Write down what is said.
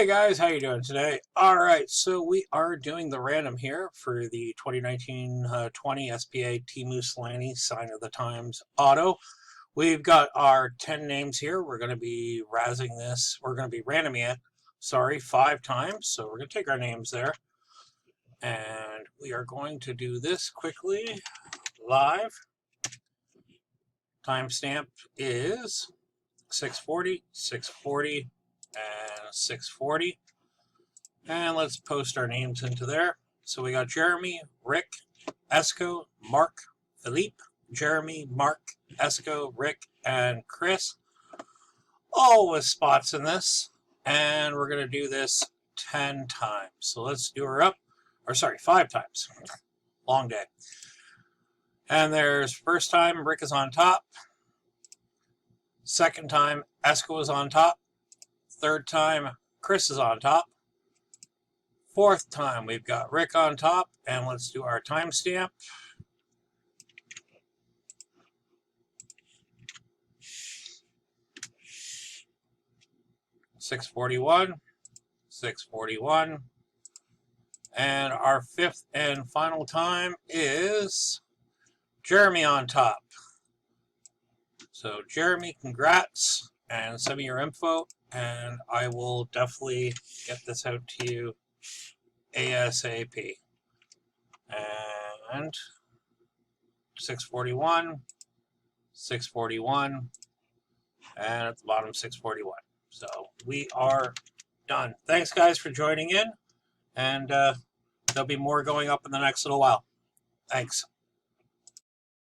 Hey guys, how you doing today? Alright, so we are doing the random here for the 2019-20 SPA Timu Selanne Sign of the Times Auto. We've got our 10 names here. We're going to be razzing this. We're going to be randoming it, 5 times. So we're going to take our names there. And we are going to do this quickly, live. Timestamp is 6:40, 6:40, and 6:40. And let's post our names into there. So we got Jeremy, Rick, Esco, Mark, Philippe, Jeremy, Mark, Esco, Rick, and Chris. All with spots in this. And we're going to do this 10 times. So let's do her up. 5 times. Long day. And there's first time, Rick is on top. Second time, Esco is on top. Third time, Chris is on top. Fourth time, we've got Rick on top. And let's do our timestamp. .641, 6:41. And our fifth and final time is Jeremy on top. So Jeremy, congrats, and send me your info, and I will definitely get this out to you ASAP. And 6:41, 6:41, and at the bottom 6:41. So we are done. Thanks guys for joining in, and there'll be more going up in the next little while. Thanks.